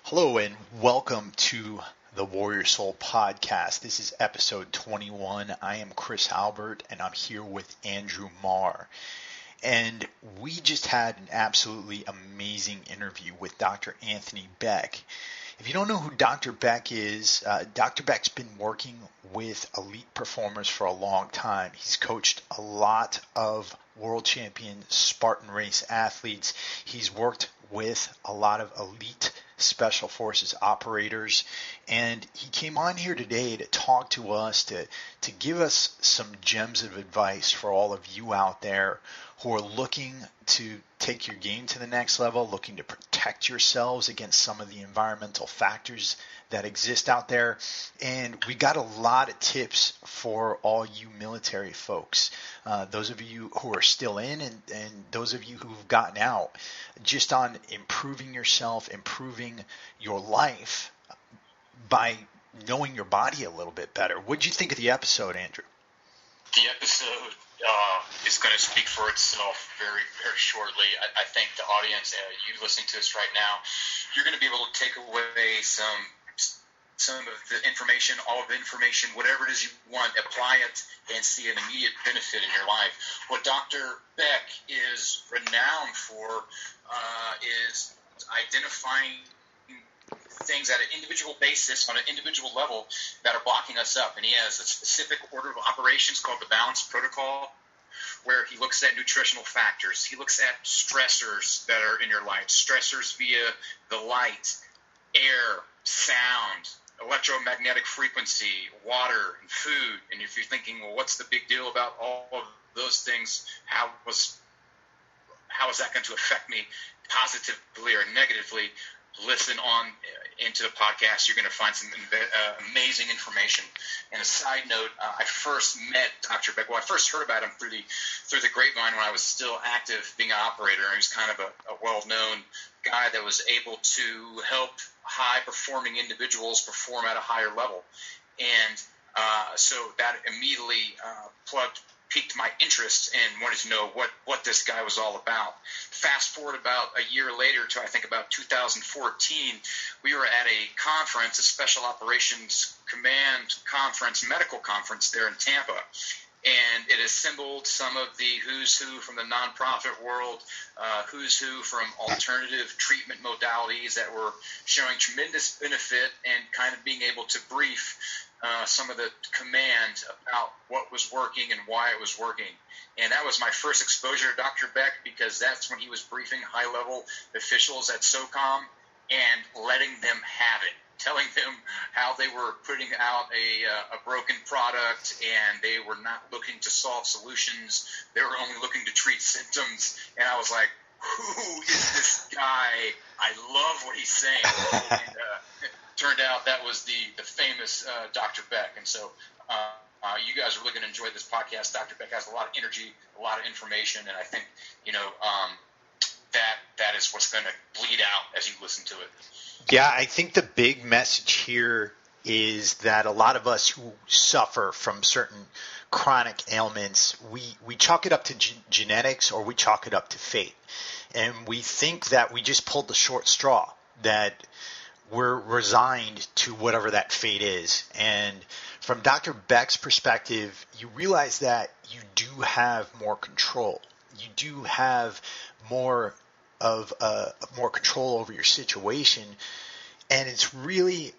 Hello and welcome to the Warrior Soul podcast. This is episode 21. I am Chris Albert and I'm here with Andrew Marr. And we just had an absolutely amazing interview with Dr. Anthony Beck. If you don't know who Dr. Beck is, Dr. Beck's been working with elite performers for a long time. He's coached a lot of world champion Spartan race athletes. He's worked with a lot of elite special forces operators, and he came on here today to talk to us, to give us some gems of advice for all of you out there who are looking to take your game to the next level, looking to protect yourselves against some of the environmental factors that exist out there. And we got a lot of tips for all you military folks, those of you who are still in and those of you who've gotten out, just on improving yourself, improving your life by knowing your body a little bit better. What'd you think of the episode, Andrew? The episode is going to speak for itself very, very shortly. I think the audience, you listening to this right now, you're going to be able to take away some of the information, all of the information, whatever it is you want, apply it and see an immediate benefit in your life. What Dr. Beck is renowned for is identifying things at an individual basis, on an individual level, that are blocking us up. And he has a specific order of operations called the Balanced Protocol, where he looks at nutritional factors. He looks at stressors that are in your life, stressors via the light, air, sound, electromagnetic frequency, water, and food. And if you're thinking, well, what's the big deal about all of those things? How is that going to affect me positively or negatively? Listen on into the podcast. You're going to find some amazing information. And a side note, I first met Dr. Beck. Well, I first heard about him through the grapevine when I was still active being an operator. He was kind of a well-known guy that was able to help high-performing individuals perform at a higher level. And so that immediately piqued my interest and wanted to know what this guy was all about. Fast forward about a year later to, I think, about 2014, we were at a conference, a Special Operations Command conference, medical conference there in Tampa. And it assembled some of the who's who from the nonprofit world, who's who from alternative treatment modalities that were showing tremendous benefit and kind of being able to brief some of the command about what was working and why it was working. And that was my first exposure to Dr. Beck, because that's when he was briefing high-level officials at SOCOM and letting them have it, telling them how they were putting out a broken product and they were not looking to solve solutions. They were only looking to treat symptoms. And I was like, who is this guy? I love what he's saying. And turned out that was the famous Dr. Beck. And so you guys are really going to enjoy this podcast. Dr. Beck has a lot of energy, a lot of information, and I think, that is what's going to bleed out as you listen to it. Yeah, I think the big message here is that a lot of us who suffer from certain chronic ailments, we chalk it up to genetics, or we chalk it up to fate. And we think that we just pulled the short straw, that we're resigned to whatever that fate is. And from Dr. Beck's perspective, you realize that you do have more control. You do have more control over your situation. And it's really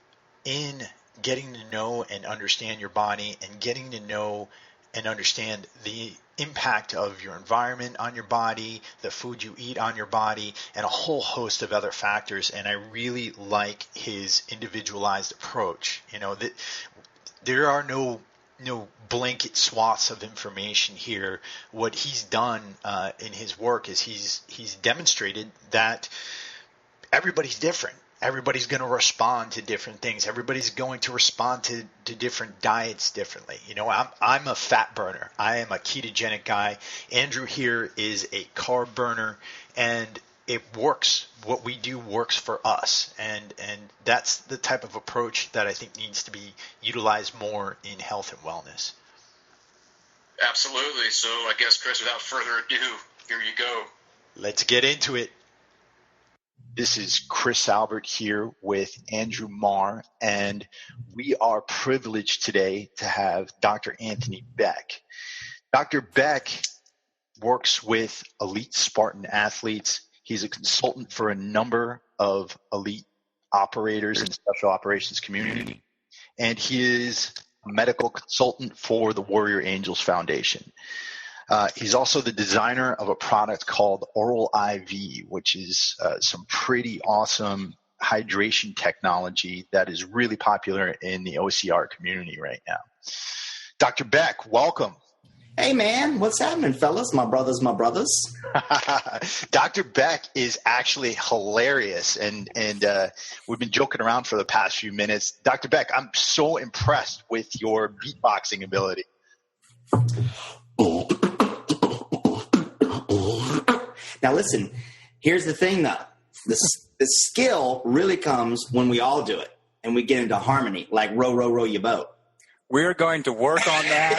in getting to know and understand your body, and getting to know and understand the impact of your environment on your body, the food you eat on your body, and a whole host of other factors. And I really like his individualized approach. That there are no blanket swaths of information here. What he's done in his work is he's demonstrated that everybody's different. Everybody's going to respond to different things. Everybody's going to respond to different diets differently. I'm a fat burner. I am a ketogenic guy. Andrew here is a carb burner, and it works. What we do works for us, and that's the type of approach that I think needs to be utilized more in health and wellness. Absolutely. So I guess, Chris, without further ado, here you go. Let's get into it. This is Chris Albert here with Andrew Marr, and we are privileged today to have Dr. Anthony Beck. Dr. Beck works with elite Spartan athletes. He's a consultant for a number of elite operators in the special operations community, and he is a medical consultant for the Warrior Angels Foundation. He's also the designer of a product called Oral IV, which is some pretty awesome hydration technology that is really popular in the OCR community right now. Dr. Beck, welcome. Hey, man, what's happening, fellas? My brothers. Dr. Beck is actually hilarious, and we've been joking around for the past few minutes. Dr. Beck, I'm so impressed with your beatboxing ability. Now, listen, here's the thing, though. The skill really comes when we all do it and we get into harmony, like row, row, row your boat. We're going to work on that.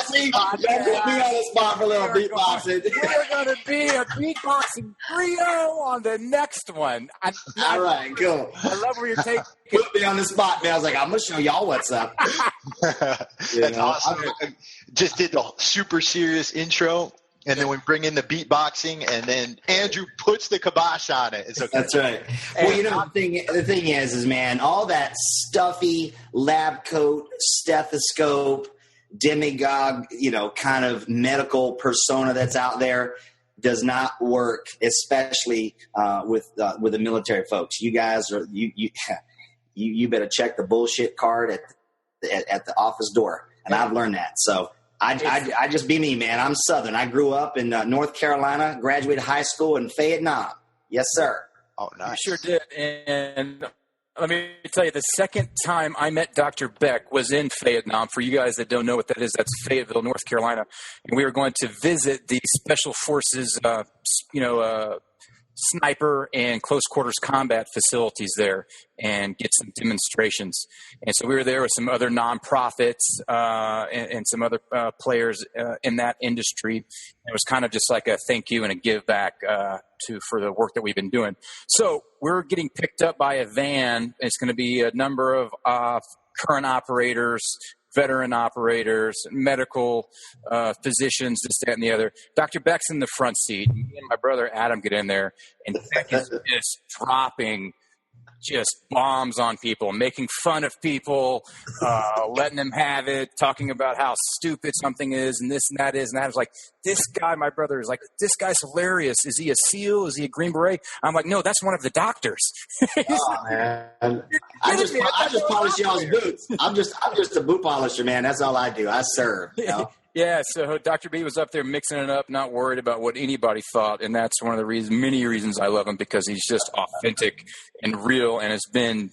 See, that put me on the spot for a little beatboxing. We're going to be a beatboxing trio on the next one. All right, cool. I love where you're taking. Put me on the spot, man. I was like, I'm going to show y'all what's up. That's awesome. I just did the super serious intro. And then we bring in the beatboxing, and then Andrew puts the kibosh on it. It's okay. That's right. Well, the thing is, man, all that stuffy lab coat, stethoscope, demagogue, kind of medical persona that's out there does not work, especially with the military folks. You guys are you better check the bullshit card at the office door, and I've learned that. So. I just be me, man. I'm Southern. I grew up in North Carolina, graduated high school in Fayetteville. Yes, sir. Oh, nice. You sure did. And let me tell you, the second time I met Dr. Beck was in Fayetteville. For you guys that don't know what that is, that's Fayetteville, North Carolina. And we were going to visit the Special Forces, sniper and close quarters combat facilities there and get some demonstrations. And so we were there with some other nonprofits and some other players in that industry. It was kind of just like a thank you and a give back for the work that we've been doing. So we're getting picked up by a van. It's going to be a number of current operators, veteran operators, medical physicians, this, that, and the other. Dr. Beck's in the front seat. Me and my brother Adam get in there, and Beck is just dropping just bombs on people, making fun of people, letting them have it, talking about how stupid something is and this and that is. And I was like, this guy, my brother, is like, this guy's hilarious. Is he a SEAL? Is he a Green Beret? I'm like, no, that's one of the doctors. Oh, man. I just polish y'all's boots. I'm just a boot polisher, man. That's all I do. I serve. Yeah, so Dr. B was up there mixing it up, not worried about what anybody thought, and that's one of the many reasons I love him, because he's just authentic and real and has been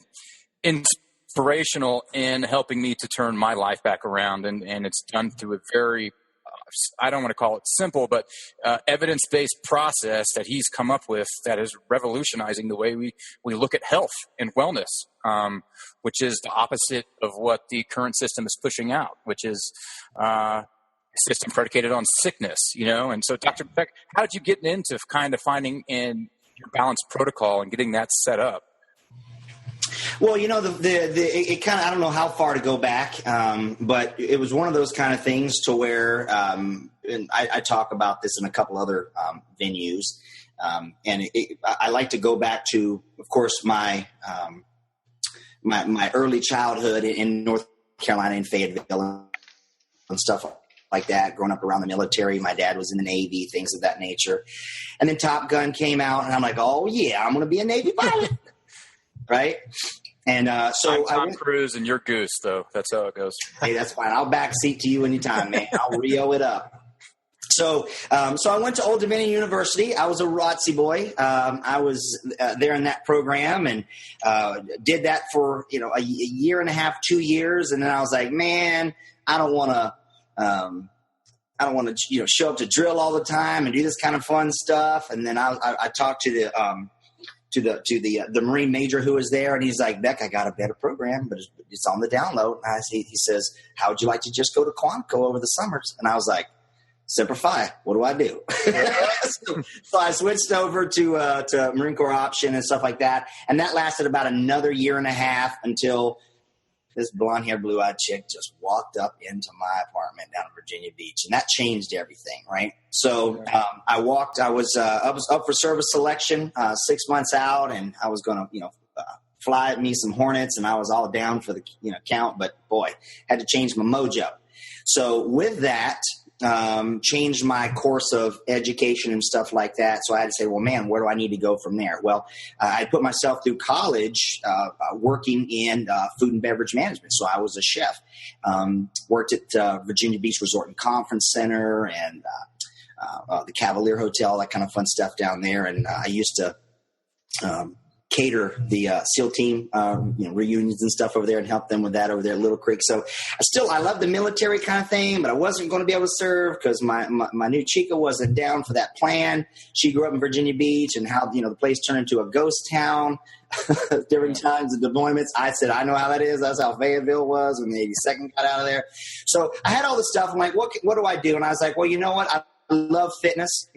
inspirational in helping me to turn my life back around, and it's done through a very, I don't want to call it simple, but evidence-based process that he's come up with that is revolutionizing the way we look at health and wellness, which is the opposite of what the current system is pushing out, which is system predicated on sickness, And so, Dr. Beck, how did you get into kind of finding in your balanced protocol and getting that set up? Well, it kind of, I don't know how far to go back, but it was one of those kind of things to where, and I talk about this in a couple other venues, and I like to go back to, of course, my early childhood in North Carolina in Fayetteville and stuff like that, growing up around the military. My dad was in the Navy, things of that nature. And then Top Gun came out, and I'm like, oh, yeah, I'm going to be a Navy pilot. Right? And so I'm Tom Cruise, and you're Goose, though. That's how it goes. Hey, that's fine. I'll backseat to you anytime, man. I'll Rio it up. So I went to Old Dominion University. I was a ROTC boy. I was there in that program and did that for a year and a half, 2 years, and then I was like, man, I don't want to show up to drill all the time and do this kind of fun stuff. And then I talked to the Marine major who was there, and he's like, Beck, I got a better program, but it's on the download. And he says, how would you like to just go to Quantico over the summers? And I was like, Semper Fi. What do I do? so I switched over to Marine Corps option and stuff like that. And that lasted about another year and a half until this blonde-haired, blue-eyed chick just walked up into my apartment down in Virginia Beach. And that changed everything, right? So I was up for service selection 6 months out, and I was going to, fly me some Hornets, and I was all down for the count. But, boy, had to change my mojo. So with that, changed my course of education and stuff like that. So I had to say, well, man, where do I need to go from there? Well, I put myself through college working in food and beverage management. So I was a chef, worked at Virginia Beach Resort and Conference Center and the Cavalier Hotel, that kind of fun stuff down there. And I used to cater the SEAL team reunions and stuff over there and help them with that over there at Little Creek. So I love the military kind of thing, but I wasn't going to be able to serve because my new chica wasn't down for that plan. She grew up in Virginia Beach and how the place turned into a ghost town. Different times of deployments. I said, I know how that is. That's how Fayetteville was when the 82nd got out of there. So I had all this stuff. I'm like, what do I do? And I was like, well, you know what? I love fitness.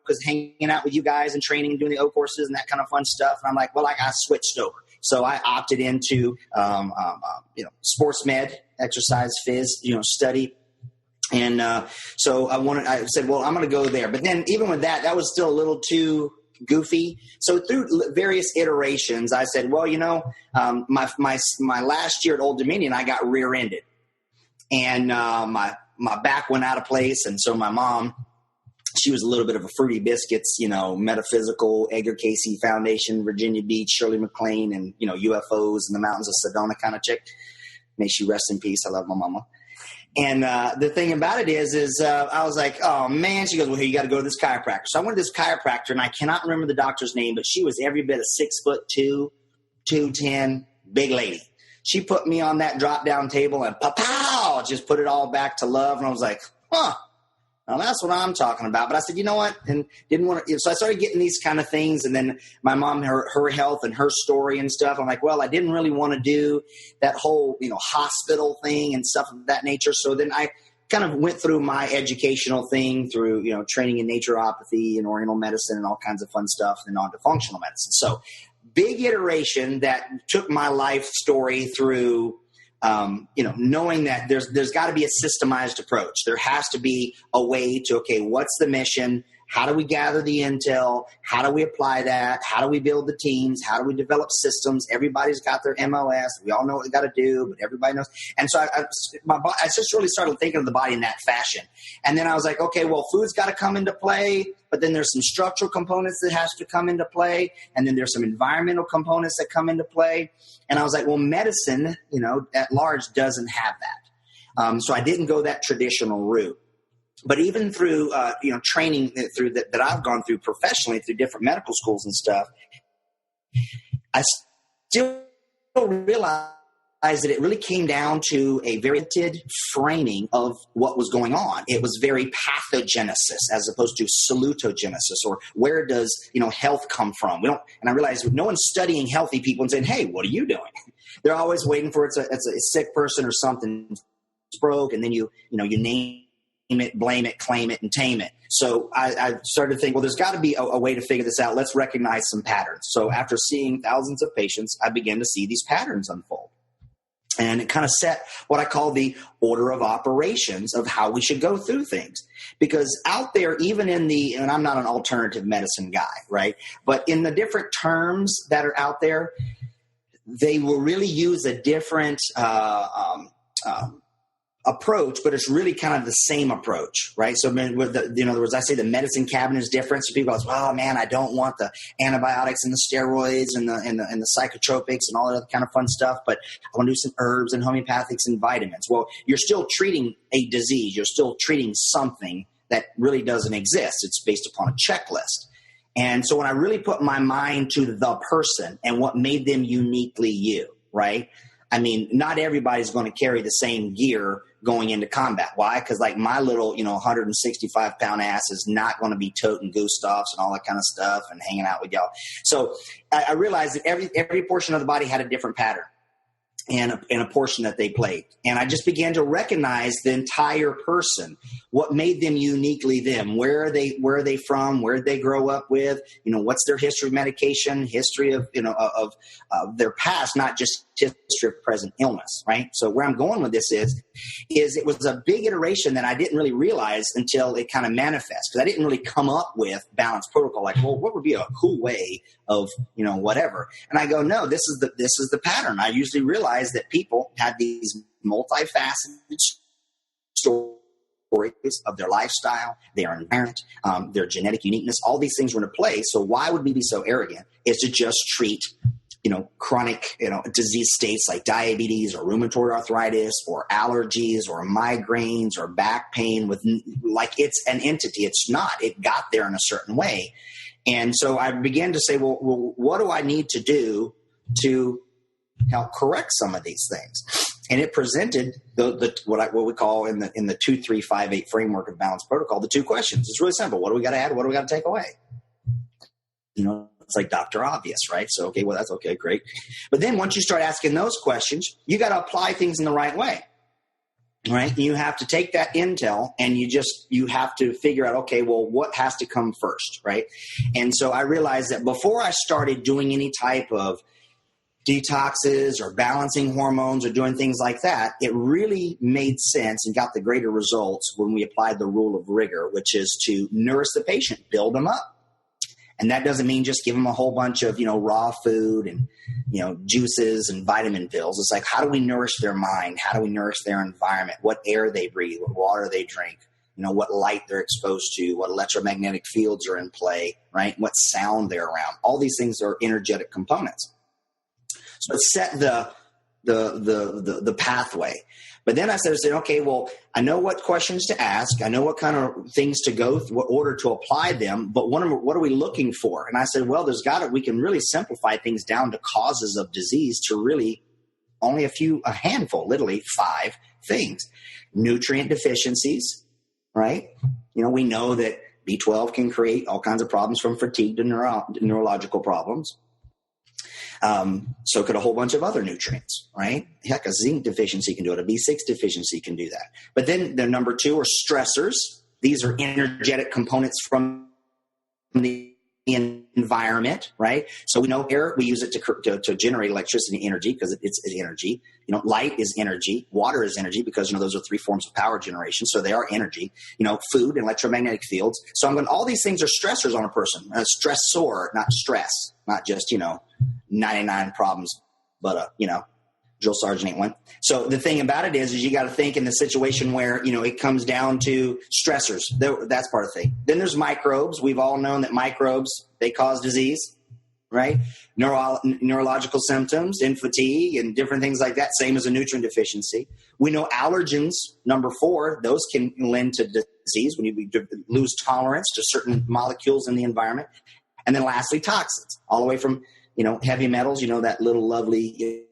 Because hanging out with you guys and training and doing the O courses and that kind of fun stuff. And I'm like, well, I switched over. So I opted into, sports med, exercise, phys, study. And so I said, well, I'm going to go there. But then even with that was still a little too goofy. So through various iterations, I said, well, my last year at Old Dominion, I got rear-ended. And my back went out of place. And so my mom, she was a little bit of a Fruity Biscuits, metaphysical, Edgar Cayce Foundation, Virginia Beach, Shirley MacLaine, and, UFOs in the mountains of Sedona kind of chick. May she rest in peace. I love my mama. And the thing about it is I was like, oh, man. She goes, well, here, you got to go to this chiropractor. So I went to this chiropractor, and I cannot remember the doctor's name, but she was every bit of 6'2", 210, big lady. She put me on that drop-down table and pow, just put it all back to love. And I was like, huh. Now, that's what I'm talking about. But I said, you know what? And didn't want to. So I started getting these kind of things. And then my mom, her health and her story and stuff. I'm like, well, I didn't really want to do that whole, hospital thing and stuff of that nature. So then I kind of went through my educational thing through, training in naturopathy and oriental medicine and all kinds of fun stuff, and on to functional medicine. So big iteration that took my life story through knowing that there's got to be a systemized approach. There has to be a way to, okay, what's the mission? How do we gather the intel? How do we apply that? How do we build the teams? How do we develop systems? Everybody's got their MOS. We all know what we got to do, but everybody knows. And so I just really started thinking of the body in that fashion. And then I was like, okay, well, food's got to come into play, but then there's some structural components that has to come into play. And then there's some environmental components that come into play. And I was like, well, medicine, at large doesn't have that. So I didn't go that traditional route. But even through, training through that I've gone through professionally through different medical schools and stuff, I still realize that it really came down to a very limited framing of what was going on. It was very pathogenesis as opposed to salutogenesis, or where does, health come from? And I realized no one's studying healthy people and saying, hey, what are you doing? They're always waiting for it's a sick person or something broke, and then you name it, blame it, claim it, and tame it. So I started to think, well, there's got to be a way to figure this out. Let's recognize some patterns. So after seeing thousands of patients, I began to see these patterns unfold. And it kind of set what I call the order of operations of how we should go through things. Because out there, even and I'm not an alternative medicine guy, right? But in the different terms that are out there, they will really use a different approach, but it's really kind of the same approach, right? So in other words, I say the medicine cabinet is different. So people go, oh man, I don't want the antibiotics and the steroids and the psychotropics and all that other kind of fun stuff, but I want to do some herbs and homeopathics and vitamins. Well, you're still treating a disease. You're still treating something that really doesn't exist. It's based upon a checklist. And so when I really put my mind to the person and what made them uniquely you, right? I mean, not everybody's going to carry the same gear going into combat. Why? Because like my little, 165-pound ass is not going to be toting Gustavs and all that kind of stuff and hanging out with y'all. So I realized that every portion of the body had a different pattern. and a portion that they played. And I just began to recognize the entire person, what made them uniquely them, where are they from, where did they grow up with, what's their history of medication, history of, of their past, not just history of present illness, right? So where I'm going with this is it was a big iteration that I didn't really realize until it kind of manifests, because I didn't really come up with balanced protocol, like, well, what would be a cool way of, whatever. And I go, no, this is the pattern. I usually realize that people had these multifaceted stories of their lifestyle, their environment, their genetic uniqueness. All these things were into play. So why would we be so arrogant is to just treat chronic, disease states like diabetes or rheumatoid arthritis or allergies or migraines or back pain with like it's an entity. It's not. It got there in a certain way. And so I began to say, well, what do I need to do to help correct some of these things? And it presented what we call in the 2-3-5-8 framework of balanced protocol, the two questions. It's really simple. What do we got to add? What do we got to take away? It's like Dr. Obvious, right? So, okay, well, that's okay, great. But then once you start asking those questions, you got to apply things in the right way, right? You have to take that intel and you have to figure out, okay, well, what has to come first, right? And so I realized that before I started doing any type of detoxes or balancing hormones or doing things like that, it really made sense and got the greater results when we applied the rule of rigor, which is to nourish the patient, build them up. And that doesn't mean just give them a whole bunch of, raw food and, juices and vitamin pills. It's like, how do we nourish their mind? How do we nourish their environment? What air they breathe, what water they drink, what light they're exposed to, what electromagnetic fields are in play, right? What sound they're around. All these things are energetic components. So it set the pathway. But then I said, okay, well, I know what questions to ask. I know what kind of things to go through, what order to apply them. But what are we looking for? And I said, well, we can really simplify things down to causes of disease to really only a handful, literally 5 things. Nutrient deficiencies, right? We know that B12 can create all kinds of problems, from fatigue to neurological problems. So could a whole bunch of other nutrients, right? Heck, a zinc deficiency can do it. A B6 deficiency can do that. But then the number 2 are stressors. These are energetic components from the environment, right? So we know air, we use it to generate electricity and energy because it's energy. Light is energy. Water is energy because, those are 3 forms of power generation. So they are energy. Food and electromagnetic fields. So all these things are stressors on a person. A stressor, not stress, not just, 99 problems, but, drill sergeant ain't one. So the thing about it is you got to think in the situation where, it comes down to stressors. That's part of the thing. Then there's microbes. We've all known that microbes, they cause disease, right? Neurological symptoms and fatigue and different things like that. Same as a nutrient deficiency. We know allergens, number 4, those can lend to disease when you lose tolerance to certain molecules in the environment. And then lastly, toxins, all the way from, heavy metals, that little lovely,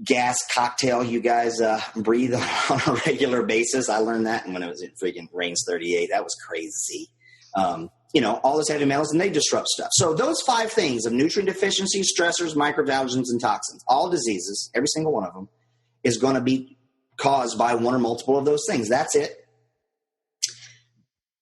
gas cocktail you guys breathe on a regular basis. I learned that when I was in freaking Reigns 38. That was crazy. All those heavy metals, and they disrupt stuff. So those 5 things of nutrient deficiency, stressors, microbes, allergens, and toxins, all diseases, every single one of them, is going to be caused by one or multiple of those things. That's it.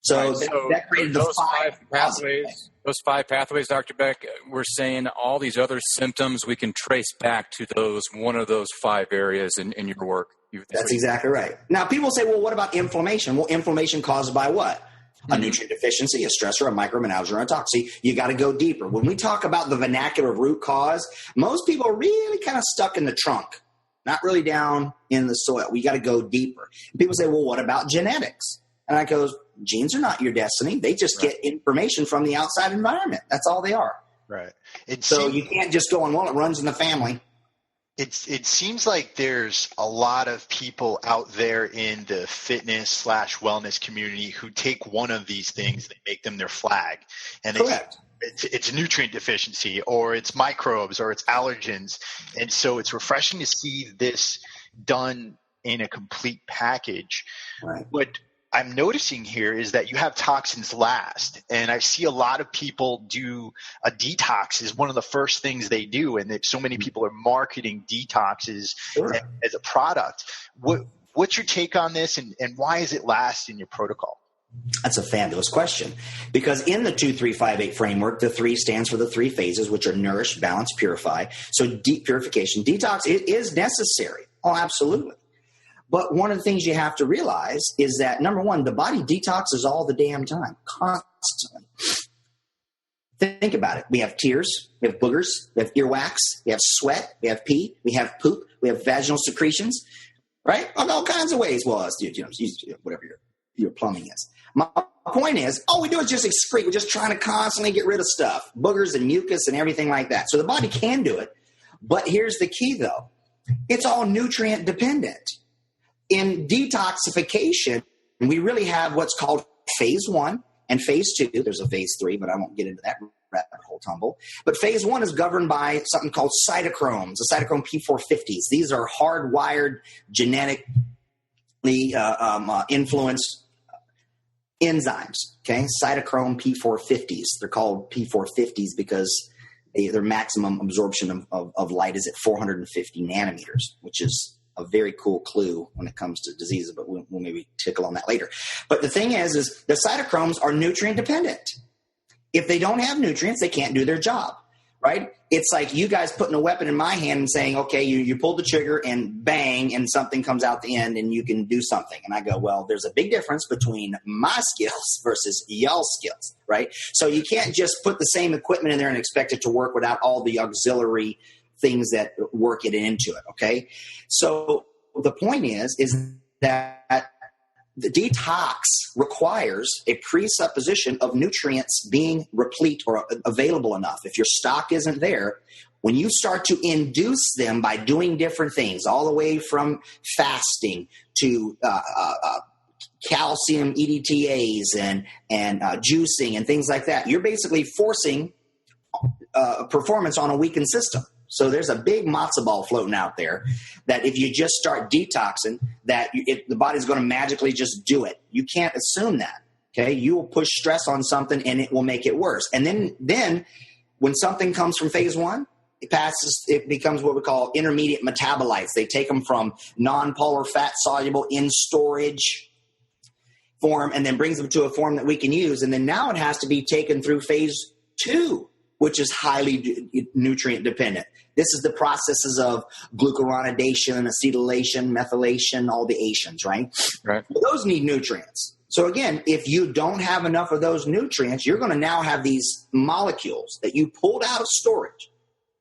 So, that created those 5 pathways. Those 5 pathways, Dr. Beck, we're saying all these other symptoms we can trace back to one of those 5 areas in your work. That's exactly right. Now, people say, well, what about inflammation? Well, inflammation caused by what? A nutrient deficiency, a stressor, a microbe, an allergen, or a toxin. You got to go deeper. When we talk about the vernacular root cause, most people are really kind of stuck in the trunk, not really down in the soil. We got to go deeper. And people say, well, what about genetics? And I go, genes are not your destiny. They just get information from the outside environment. That's all they are. Right. You can't just go on, well, it runs in the family. It seems like there's a lot of people out there in the fitness / wellness community who take one of these things and they make them their flag. And correct. It's nutrient deficiency, or it's microbes, or it's allergens. And so it's refreshing to see this done in a complete package. Right. But I'm noticing here is that you have toxins last, and I see a lot of people do a detox is one of the first things they do, and that so many people are marketing detoxes as a product. What's your take on this, and why is it last in your protocol? That's a fabulous question, because in the 2-3-5-8 framework, the 3 stands for the 3 phases, which are nourish, balance, purify. So deep purification, detox, it is necessary. Oh, absolutely. But one of the things you have to realize is that, number one, the body detoxes all the damn time, constantly. Think about it. We have tears, we have boogers, we have earwax, we have sweat, we have pee, we have poop, we have vaginal secretions, right? All kinds of ways. Well, whatever your plumbing is. My point is, all we do is just excrete. We're just trying to constantly get rid of stuff, boogers and mucus and everything like that. So the body can do it. But here's the key, though. It's all nutrient dependent. In detoxification, we really have what's called phase 1 and phase 2. There's a phase 3, but I won't get into that rabbit hole tumble. But phase 1 is governed by something called cytochromes, the cytochrome P450s. These are hardwired, genetically influenced enzymes, okay? Cytochrome P450s. They're called P450s because their maximum absorption of light is at 450 nanometers, which is a very cool clue when it comes to diseases, but we'll maybe tickle on that later. But the thing is the cytochromes are nutrient dependent. If they don't have nutrients, they can't do their job, right? It's like you guys putting a weapon in my hand and saying, okay, you pull the trigger and bang, and something comes out the end and you can do something. And I go, well, there's a big difference between my skills versus y'all's skills, right? So you can't just put the same equipment in there and expect it to work without all the auxiliary things that work it into it, okay? So the point is that the detox requires a presupposition of nutrients being replete or available enough. If your stock isn't there, when you start to induce them by doing different things, all the way from fasting to calcium EDTAs and juicing and things like that, you're basically forcing performance on a weakened system. So there's a big matzo ball floating out there that if you just start detoxing, that the body's going to magically just do it. You can't assume that, okay? You will push stress on something and it will make it worse. And then when something comes from phase 1, it becomes what we call intermediate metabolites. They take them from non-polar fat soluble in storage form and then brings them to a form that we can use. And then now it has to be taken through phase 2, which is highly nutrient dependent. This is the processes of glucuronidation, acetylation, methylation, all the Asians, right? Right. Those need nutrients. So again, if you don't have enough of those nutrients, you're going to now have these molecules that you pulled out of storage,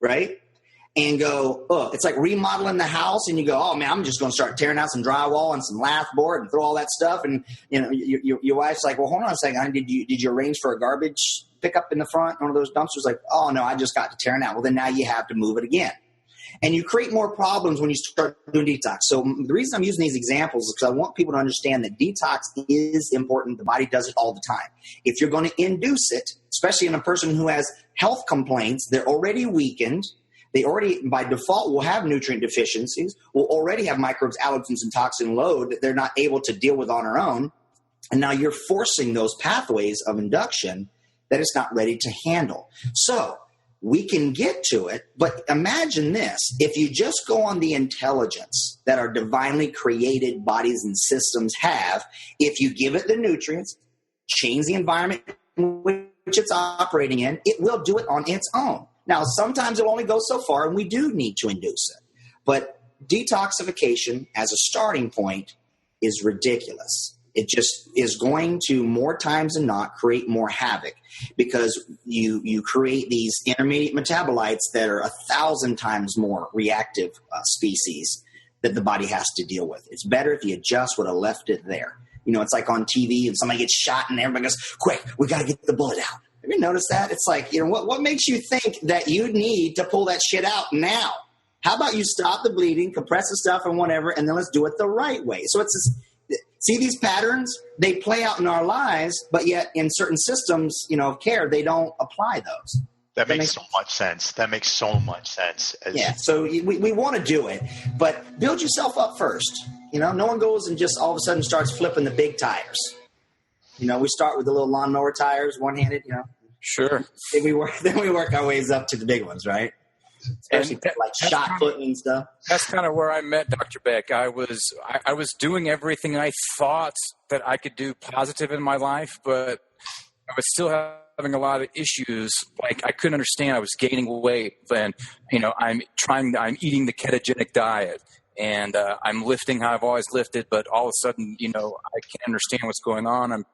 right? And go, it's like remodeling the house, and you go, oh man, I'm just going to start tearing out some drywall and some lath board and throw all that stuff. And you know, your wife's like, well, hold on a second, honey, did you arrange for a garbage pickup in the front, one of those dumpsters? Like, oh no, I just got to tearing out. Well, then now you have to move it again, and you create more problems when you start doing detox. So the reason I'm using these examples is because I want people to understand that detox is important. The body does it all the time. If you're going to induce it, especially in a person who has health complaints, they're already weakened. They already, by default, will have nutrient deficiencies, will already have microbes, allergens, and toxin load that they're not able to deal with on their own. And now you're forcing those pathways of induction that it's not ready to handle. So we can get to it, but imagine this. If you just go on the intelligence that our divinely created bodies and systems have, if you give it the nutrients, change the environment in which it's operating in, it will do it on its own. Now, sometimes it'll only go so far, and we do need to induce it. But detoxification as a starting point is ridiculous. It just is going to, more times than not, create more havoc, because you create these intermediate metabolites that are 1,000 times more reactive species that the body has to deal with. It's better if you just would have left it there. You know, it's like on TV and somebody gets shot and everybody goes, quick, we got to get the bullet out. Have you noticed that? It's like, you know, what makes you think that you need to pull that shit out now? How about you stop the bleeding, compress the stuff and whatever, and then let's do it the right way. So it's see these patterns, they play out in our lives, but yet in certain systems, you know, of care, they don't apply those. That makes so much sense. That makes so much sense. Yeah, so we want to do it, but build yourself up first. No one goes and just all of a sudden starts flipping the big tires. We start with the little lawnmower tires, one-handed, Sure. Then we work our ways up to the big ones, right? Especially like shot putting and stuff. That's kind of where I met Dr. Beck. I was doing everything I thought that I could do positive in my life, but I was still having a lot of issues. Like I couldn't understand. I was gaining weight, and I'm eating the ketogenic diet, and I'm lifting how I've always lifted, but all of a sudden, I can't understand what's going on. I'm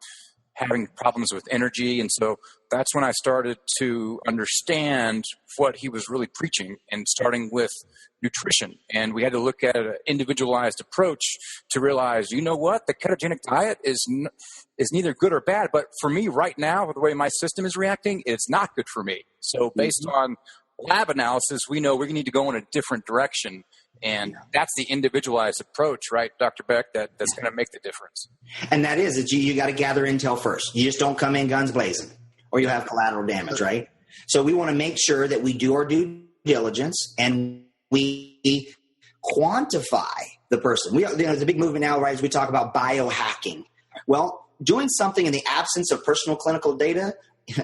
having problems with energy. And so that's when I started to understand what he was really preaching, and starting with nutrition. And we had to look at an individualized approach to realize, what, the ketogenic diet is neither good or bad. But for me right now, with the way my system is reacting, it's not good for me. So based on lab analysis, we know we need to go in a different direction. And that's the individualized approach, right, Dr. Beck, that's going to make the difference. And that is that you got to gather intel first. You just don't come in guns blazing, or you'll have collateral damage, right? So we want to make sure that we do our due diligence and we quantify the person. There's a big movement now, right, as we talk about biohacking. Well, doing something in the absence of personal clinical data,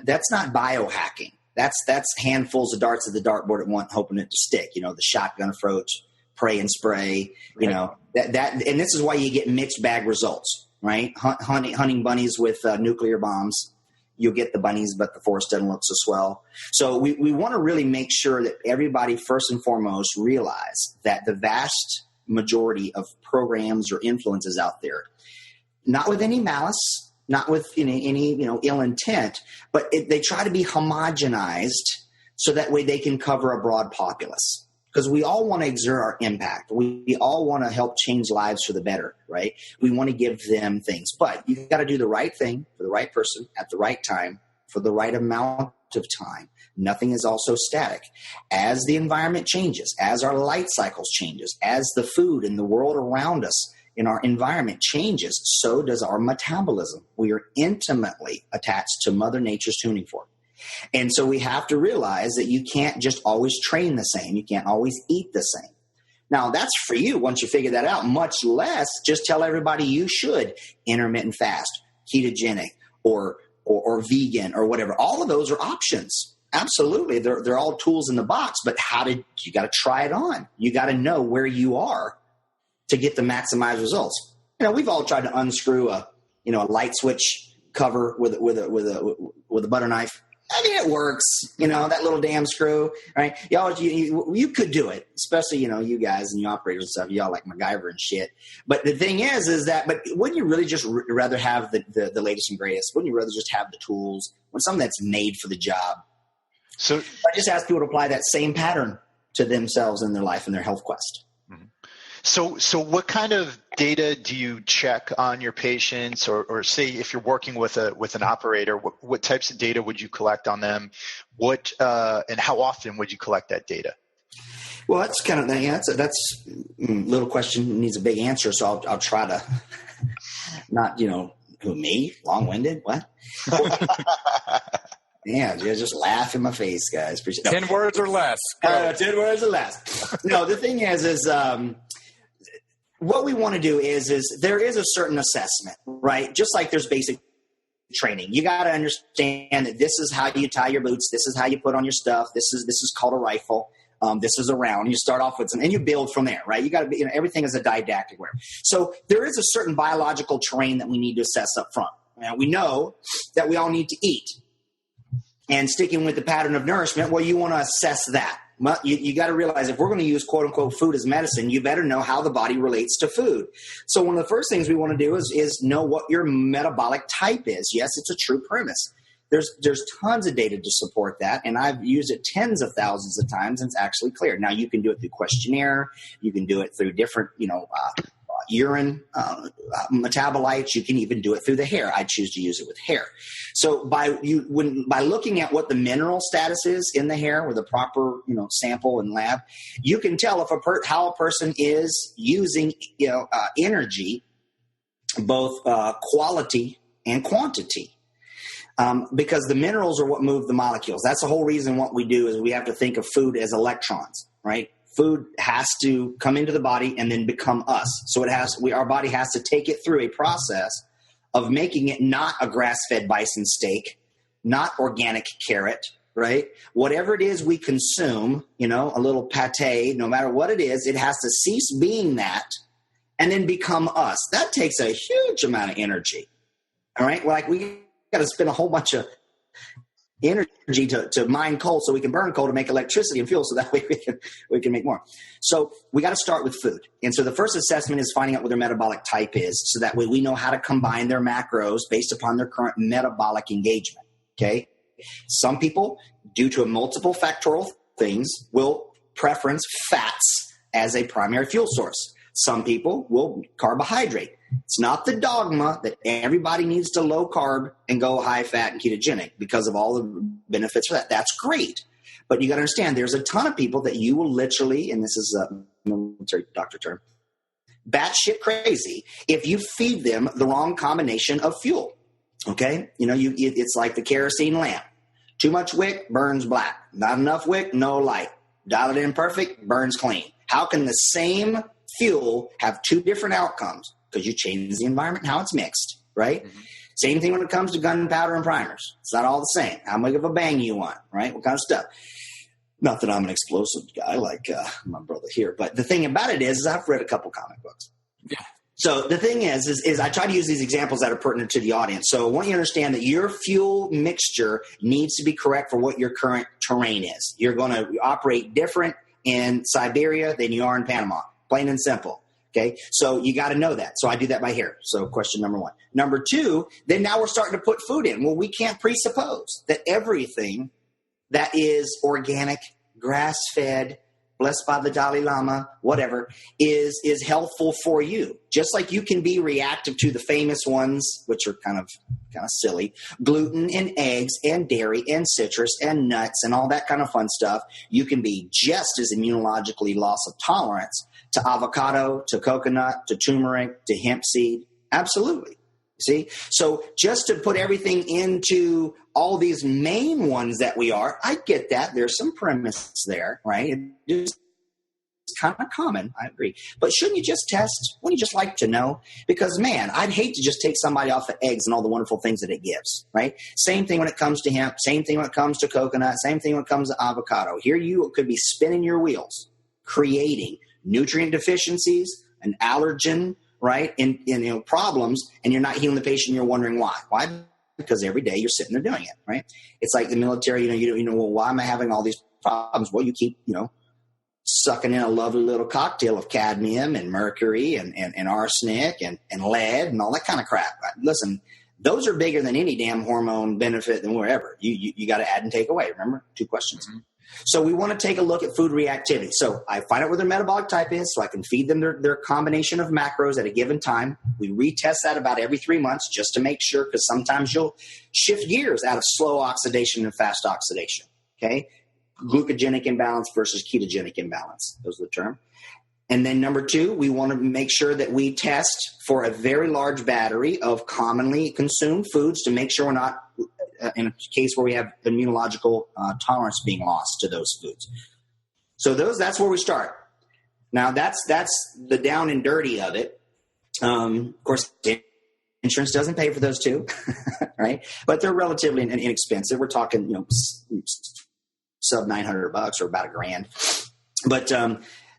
that's not biohacking. That's handfuls of darts at the dartboard at once, hoping it to stick, the shotgun approach. Pray and spray, that, and this is why you get mixed bag results, right? Hunting bunnies with nuclear bombs, you'll get the bunnies, but the forest doesn't look so swell. So we want to really make sure that everybody first and foremost realize that the vast majority of programs or influences out there, not with any malice, not with any ill intent, but they try to be homogenized so that way they can cover a broad populace. Because we all want to exert our impact. We all want to help change lives for the better, right? We want to give them things. But you've got to do the right thing for the right person at the right time for the right amount of time. Nothing is also static. As the environment changes, as our light cycles changes, as the food in the world around us in our environment changes, so does our metabolism. We are intimately attached to Mother Nature's tuning fork. And so we have to realize that you can't just always train the same. You can't always eat the same. Now, that's for you once you figure that out, much less just tell everybody you should intermittent fast, ketogenic, or vegan or whatever. All of those are options. Absolutely. They're all tools in the box, but you got to try it on. You got to know where you are to get the maximized results. We've all tried to unscrew a light switch cover with a butter knife. I mean, it works, that little damn screw, right? You could do it, especially, you guys and you operators and stuff, y'all like MacGyver and shit. But the thing is that, but wouldn't you really just rather have the latest and greatest? Wouldn't you rather just have the tools, something that's made for the job? So I just ask people to apply that same pattern to themselves in their life and their health quest. So what kind of data do you check on your patients, or say if you're working with an operator, what types of data would you collect on them? What and how often would you collect that data? Well, that's kind of that's a little question needs a big answer. So I'll try to not who me long-winded what. Yeah, just laugh in my face, guys. Appreciate it. 10 words or less. 10 words or less. No, the thing is what we want to do is there is a certain assessment, right? Just like there's basic training. You got to understand that this is how you tie your boots. This is how you put on your stuff. This is called a rifle. This is a round. You start off with some, and you build from there, right? You got to be, everything is a didactic way. So there is a certain biological terrain that we need to assess up front. Now, we know that we all need to eat. And sticking with the pattern of nourishment, well, you want to assess that. Well, you got to realize if we're going to use quote unquote food as medicine, you better know how the body relates to food. So one of the first things we want to do is know what your metabolic type is. Yes, it's a true premise. There's tons of data to support that, and I've used it tens of thousands of times, and it's actually clear. Now you can do it through questionnaire, you can do it through different, urine metabolites. You can even do it through the hair. I choose to use it with hair. So by looking at what the mineral status is in the hair with a proper sample and lab, you can tell if how a person is using energy, both quality and quantity. Because the minerals are what move the molecules. That's the whole reason what we do is we have to think of food as electrons, right? food has to come into the body and then become us. So our body has to take it through a process of making it not a grass-fed bison steak, not organic carrot, right? Whatever it is we consume, a little pate, no matter what it is, it has to cease being that and then become us. That takes a huge amount of energy, all right? Like we got to spend a whole bunch of energy to mine coal so we can burn coal to make electricity and fuel, so that way we can make more. So we got to start with food. And so the first assessment is finding out what their metabolic type is, so that way we know how to combine their macros based upon their current metabolic engagement, okay? Some people, due to multiple factorial things, will preference fats as a primary fuel source. Some people will carbohydrate. It's not the dogma that everybody needs to low carb and go high fat and ketogenic because of all the benefits for that. That's great. But you got to understand, there's a ton of people that you will literally, and this is a military doctor term, batshit crazy if you feed them the wrong combination of fuel. Okay? It's like the kerosene lamp. Too much wick, burns black. Not enough wick, no light. Dial it in perfect, burns clean. How can the same fuel have two different outcomes? Because you change the environment and how it's mixed, right? Mm-hmm. Same thing when it comes to gunpowder and primers. It's not all the same. How big of a bang you want, right? What kind of stuff? Not that I'm an explosive guy like my brother here, but the thing about it is I've read a couple comic books. Yeah. So the thing is I try to use these examples that are pertinent to the audience. So I want you to understand that your fuel mixture needs to be correct for what your current terrain is. You're going to operate different in Siberia than you are in Panama, plain and simple. Okay, so you got to know that. So I do that by here. So question number one. Number two, then now we're starting to put food in. Well, we can't presuppose that everything that is organic, grass-fed, blessed by the Dalai Lama, whatever, is healthful for you. Just like you can be reactive to the famous ones, which are kind of silly, gluten and eggs and dairy and citrus and nuts and all that kind of fun stuff, you can be just as immunologically loss of tolerance to avocado, to coconut, to turmeric, to hemp seed. Absolutely. See? So just to put everything into all these main ones that we are, I get that. There's some premise there, right? It's kind of common. I agree. But shouldn't you just test? Wouldn't you just like to know? Because, man, I'd hate to just take somebody off of eggs and all the wonderful things that it gives, right? Same thing when it comes to hemp. Same thing when it comes to coconut. Same thing when it comes to avocado. Here you could be spinning your wheels, creating nutrient deficiencies, an allergen, right, and problems, and you're not healing the patient. You're wondering why. Why? Because every day you're sitting there doing it, right? It's like the military. Well, why am I having all these problems? Well, you keep, sucking in a lovely little cocktail of cadmium and mercury and arsenic and lead and all that kind of crap. Listen, those are bigger than any damn hormone benefit than wherever. You got to add and take away. Remember, 2 questions. Mm-hmm. So we want to take a look at food reactivity. So I find out what their metabolic type is so I can feed them their combination of macros at a given time. We retest that about every 3 months just to make sure, because sometimes you'll shift gears out of slow oxidation and fast oxidation, okay? Glucogenic imbalance versus ketogenic imbalance. Those are the terms. And then number 2, we want to make sure that we test for a very large battery of commonly consumed foods to make sure we're not in a case where we have immunological tolerance being lost to those foods. So that's where we start. Now that's the down and dirty of it. Of course, insurance doesn't pay for those 2, right? But they're relatively inexpensive. We're talking, sub $900 or about $1,000. But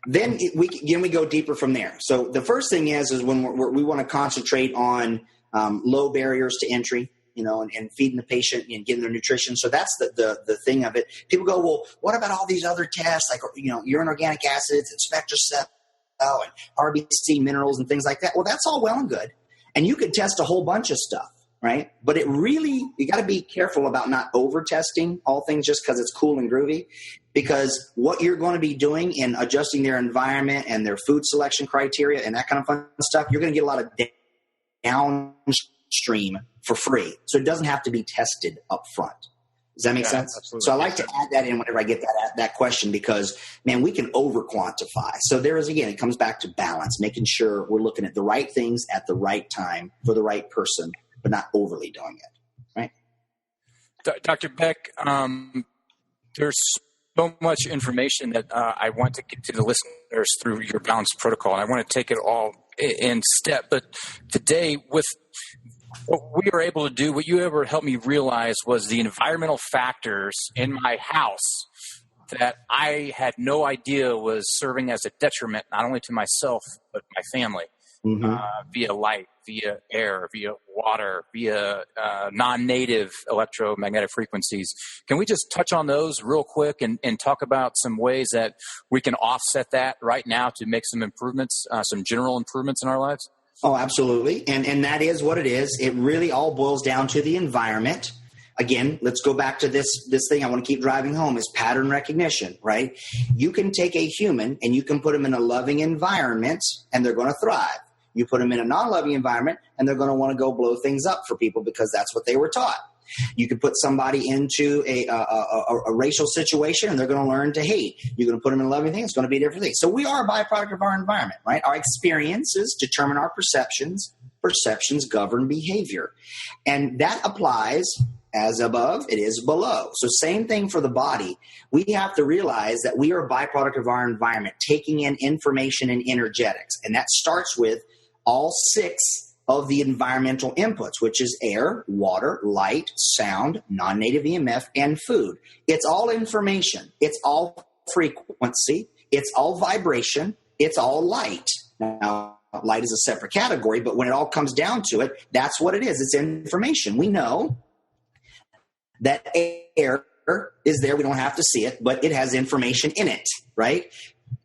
then we go deeper from there. So the first thing is when we want to concentrate on low barriers to entry. And feeding the patient and getting their nutrition. So that's the thing of it. People go, well, what about all these other tests like, urine organic acids and SpectraCell and RBC minerals and things like that? Well, that's all well and good. And you could test a whole bunch of stuff, right? But you got to be careful about not over testing all things just because it's cool and groovy, because what you're going to be doing in adjusting their environment and their food selection criteria and that kind of fun stuff, you're going to get a lot of downstream for free. So it doesn't have to be tested up front. Does that make sense? Absolutely. So I like to add that in whenever I get that question, because, man, we can over quantify. So it comes back to balance, making sure we're looking at the right things at the right time for the right person, but not overly doing it. Right. Dr. Beck, there's so much information that I want to get to the listeners through your balanced protocol, and I want to take it all in step. But today, with what we were able to do, what you ever helped me realize was the environmental factors in my house that I had no idea was serving as a detriment, not only to myself, but my family, via light, via air, via water, via non-native electromagnetic frequencies. Can we just touch on those real quick and talk about some ways that we can offset that right now to make some improvements, some general improvements in our lives? Oh, absolutely. And that is what it is. It really all boils down to the environment. Again, let's go back to this thing I want to keep driving home is pattern recognition, right? You can take a human and you can put them in a loving environment and they're going to thrive. You put them in a non-loving environment and they're going to want to go blow things up for people because that's what they were taught. You can put somebody into a racial situation and they're going to learn to hate. You're going to put them in a loving thing. It's going to be a different thing. So we are a byproduct of our environment, right? Our experiences determine our perceptions. Perceptions govern behavior. And that applies as above, it is below. So same thing for the body. We have to realize that we are a byproduct of our environment, taking in information and energetics. And that starts with all 6 of the environmental inputs, which is air, water, light, sound, non-native EMF, and food. It's all information. It's all frequency. It's all vibration. It's all light. Now, light is a separate category, but when it all comes down to it, that's what it is. It's information. We know that air is there. We don't have to see it, but it has information in it, right?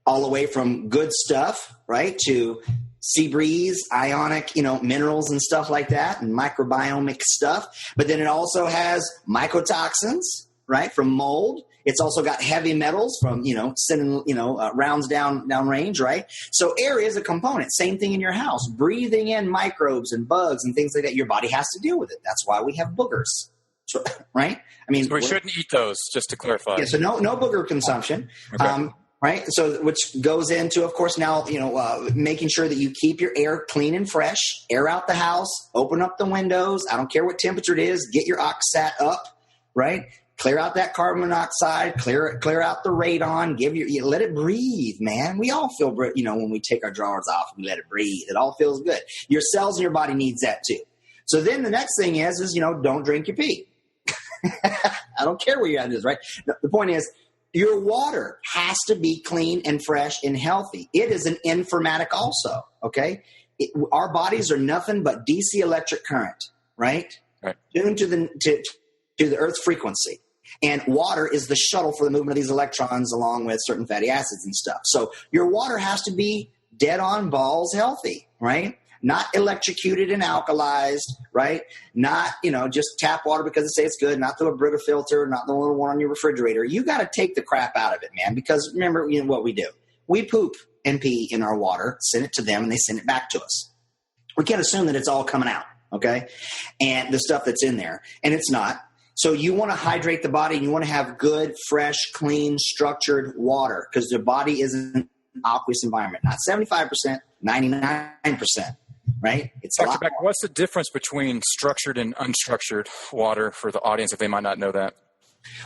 All the way from good stuff, right, to sea breeze, ionic, minerals and stuff like that, and microbiomic stuff. But then it also has mycotoxins, right, from mold. It's also got heavy metals from, sending, rounds down range, right? So air is a component. Same thing in your house. Breathing in microbes and bugs and things like that. Your body has to deal with it. That's why we have boogers. Right? I mean, so we shouldn't eat those, just to clarify. Yeah, so no booger consumption. Okay. Right? So which goes into, of course, now, making sure that you keep your air clean and fresh, air out the house, open up the windows. I don't care what temperature it is. Get your oxat up, right? Clear out that carbon monoxide, clear out the radon, let it breathe, man. We all feel, when we take our drawers off, we let it breathe. It all feels good. Your cells in your body needs that too. So then the next thing is don't drink your pee. I don't care where you're at this, right? The point is, your water has to be clean and fresh and healthy. It is an informatic also, okay? Our bodies are nothing but DC electric current, right? Tuned to the Earth's frequency. And water is the shuttle for the movement of these electrons along with certain fatty acids and stuff. So your water has to be dead on balls healthy, right? Not electrocuted and alkalized, right? Not, just tap water because it says it's good, not through a Brita filter, not the little one on your refrigerator. You got to take the crap out of it, man, because remember what we do. We poop and pee in our water, send it to them, and they send it back to us. We can't assume that it's all coming out, okay? And the stuff that's in there, and it's not. So you want to hydrate the body, and you want to have good, fresh, clean, structured water because the body is an aqueous environment, not 75%, 99%. Right? Dr. Beck, what's the difference between structured and unstructured water for the audience if they might not know that?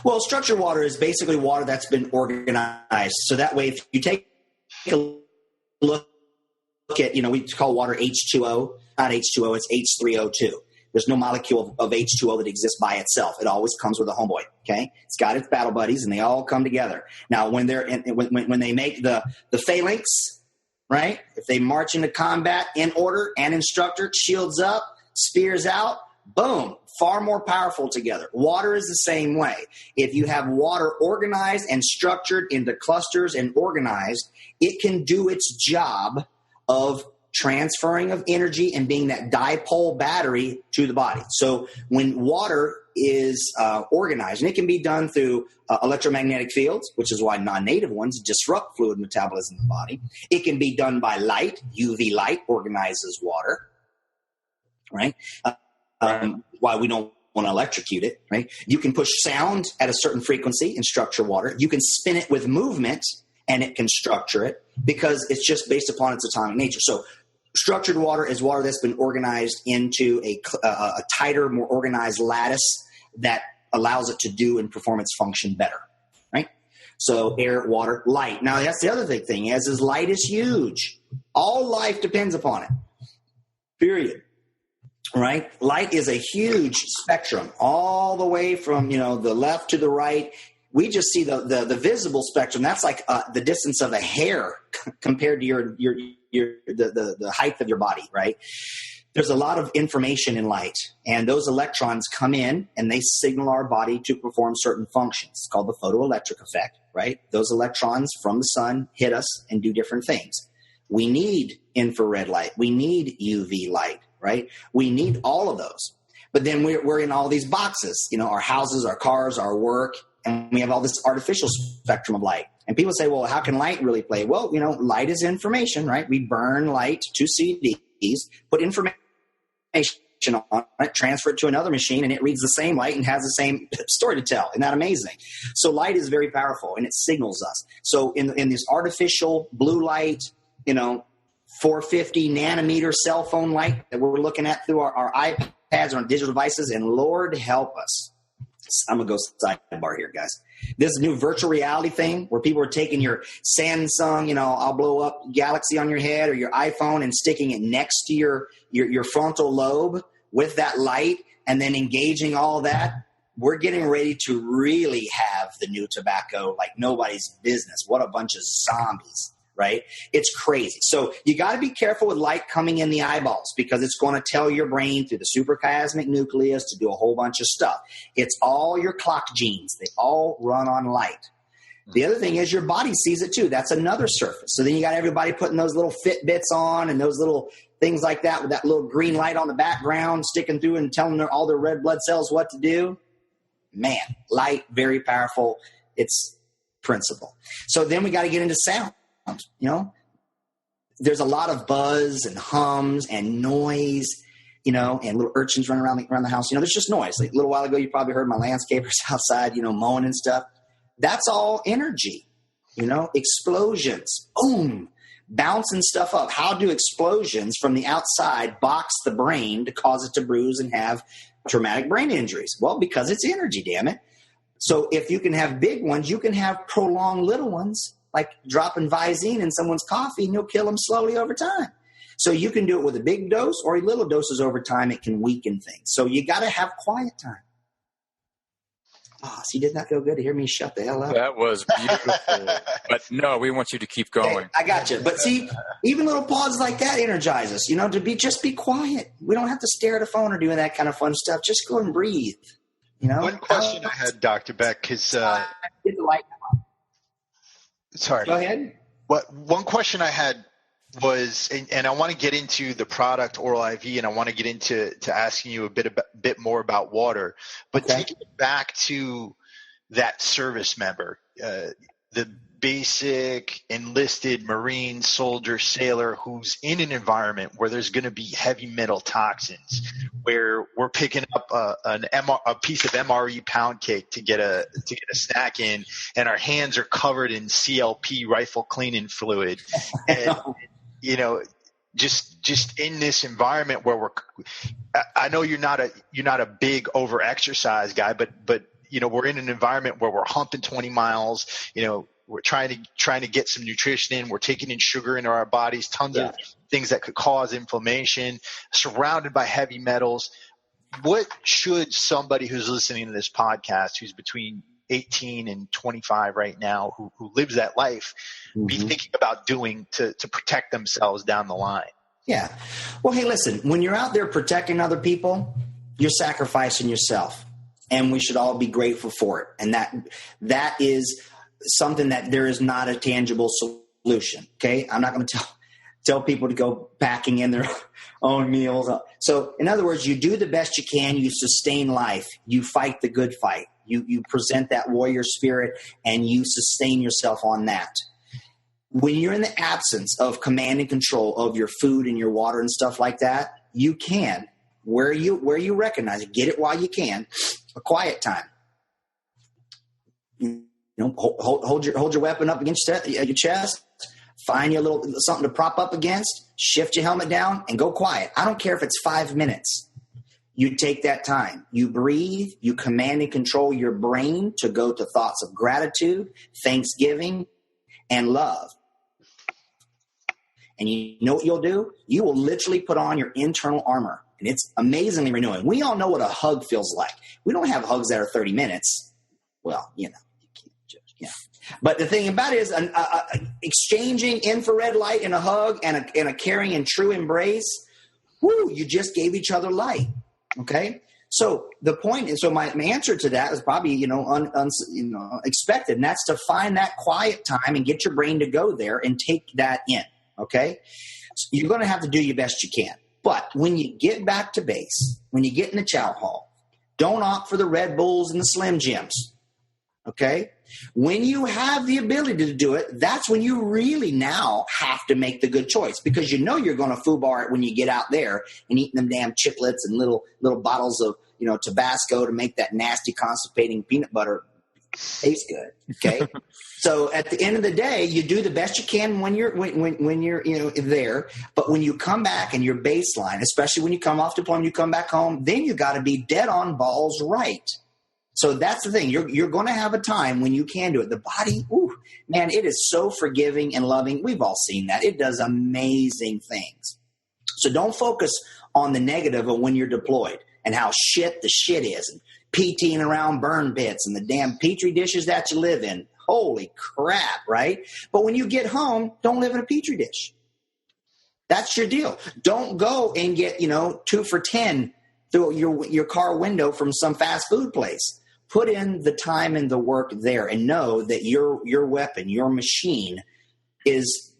Well, structured water is basically water that's been organized. So that way, if you take a look at, we call water H2O, not H2O, it's H3O2. There's no molecule of H2O that exists by itself. It always comes with a homeboy, okay? It's got its battle buddies, and they all come together. Now, when they make the phalanx, right? If they march into combat in order and in structure, shields up, spears out, boom, far more powerful together. Water is the same way. If you have water organized and structured into clusters and organized, it can do its job of transferring of energy and being that dipole battery to the body. So when water is organized, and it can be done through electromagnetic fields, which is why non-native ones disrupt fluid metabolism in the body. It can be done by light. UV light organizes water, right? Why we don't want to electrocute it, right? You can push sound at a certain frequency and structure water. You can spin it with movement, and it can structure it because it's just based upon its atomic nature. So structured water is water that's been organized into a tighter, more organized lattice that allows it to do and perform its function better, right? So air, water, light. Now, that's the other big thing is light is huge. All life depends upon it, period. Right? Light is a huge spectrum all the way from, the left to the right. We just see the visible spectrum. That's like the distance of a hair compared to the height of your body, right? There's a lot of information in light, and those electrons come in and they signal our body to perform certain functions. It's called the photoelectric effect, right? Those electrons from the sun hit us and do different things. We need infrared light. We need UV light, right? We need all of those. But then we're in all these boxes, our houses, our cars, our work, and we have all this artificial spectrum of light. And people say, well, how can light really play? Well, light is information, right? We burn light to CDs, put information on it, transfer it to another machine, and it reads the same light and has the same story to tell. Isn't that amazing? So light is very powerful, and it signals us. So in this artificial blue light, 450 nanometer cell phone light that we're looking at through our iPads or our digital devices, and Lord help us. I'm going to go sidebar here, guys. This new virtual reality thing where people are taking your Samsung, I'll blow up Galaxy on your head, or your iPhone, and sticking it next to your frontal lobe with that light and then engaging all that. We're getting ready to really have the new tobacco like nobody's business. What a bunch of zombies. Right? It's crazy. So you got to be careful with light coming in the eyeballs, because it's going to tell your brain through the suprachiasmatic nucleus to do a whole bunch of stuff. It's all your clock genes. They all run on light. The other thing is your body sees it too. That's another surface. So then you got everybody putting those little Fitbits on and those little things like that with that little green light on the background sticking through and telling all their red blood cells what to do. Man, light, very powerful. It's principle. So then we got to get into sound. There's a lot of buzz and hums and noise, and little urchins running around the house. There's just noise. Like a little while ago, you probably heard my landscapers outside, mowing and stuff. That's all energy, explosions, boom, bouncing stuff up. How do explosions from the outside box the brain to cause it to bruise and have traumatic brain injuries? Well, because it's energy, damn it. So if you can have big ones, you can have prolonged little ones, like dropping Visine in someone's coffee, and you'll kill them slowly over time. So you can do it with a big dose or little doses over time. It can weaken things. So you got to have quiet time. Oh, see, did not feel good to hear me shut the hell up? That was beautiful. But no, we want you to keep going. Okay, I got you. But see, even little pauses like that energize us, just be quiet. We don't have to stare at a phone or do that kind of fun stuff. Just go and breathe. One question I had, Dr. Beck, because get the light. Sorry. Go ahead. One question I had was, and I want to get into the product Oral IV, and I want to get into asking you a bit more about water. But taking it back to that service member, the basic enlisted Marine soldier sailor who's in an environment where there's going to be heavy metal toxins, where we're picking up a piece of MRE pound cake to get a snack in, and our hands are covered in CLP rifle cleaning fluid, and just in this environment where I know you're not a big over exercise guy, but we're in an environment where we're humping 20 miles, we're trying to get some nutrition in. We're taking in sugar into our bodies, tons of things that could cause inflammation, surrounded by heavy metals. What should somebody who's listening to this podcast, who's between 18 and 25 right now, who lives that life, be thinking about doing to protect themselves down the line? Yeah. Well, hey, listen, when you're out there protecting other people, you're sacrificing yourself, and we should all be grateful for it. And that is something that there is not a tangible solution. Okay. I'm not going to tell people to go packing in their own meals. So in other words, you do the best you can. You sustain life. You fight the good fight. You present that warrior spirit, and you sustain yourself on that. When you're in the absence of command and control of your food and your water and stuff like that, you can, where you recognize it, get it while you can, a quiet time. Hold your weapon up against your chest. Find you a little something to prop up against. Shift your helmet down and go quiet. I don't care if it's 5 minutes. You take that time. You breathe. You command and control your brain to go to thoughts of gratitude, thanksgiving, and love. And you know what you'll do? You will literally put on your internal armor. And it's amazingly renewing. We all know what a hug feels like. We don't have hugs that are 30 minutes. Well, you know. But the thing about it is exchanging infrared light in a hug and a caring and true embrace, you just gave each other light. Okay? So the point is, so my answer to that is probably, expected. And that's to find that quiet time and get your brain to go there and take that in. Okay? So you're going to have to do your best you can. But when you get back to base, when you get in the chow hall, don't opt for the Red Bulls and the Slim Jims. Okay? When you have the ability to do it, that's when you really now have to make the good choice, because you know you're going to foobar it when you get out there and eating them damn chiclets and little bottles of, Tabasco to make that nasty constipating peanut butter taste good. Okay. So at the end of the day, you do the best you can when you're there. But when you come back and your baseline, especially when you come off deployment, you come back home, then you got to be dead on balls right. So that's the thing. You're going to have a time when you can do it. The body, man, it is so forgiving and loving. We've all seen that. It does amazing things. So don't focus on the negative of when you're deployed and how shit the shit is, and PTing around burn pits and the damn petri dishes that you live in. Holy crap, right? But when you get home, don't live in a petri dish. That's your deal. Don't go and get, 2 for $10 through your car window from some fast food place. Put in the time and the work there, and know that your weapon, your machine is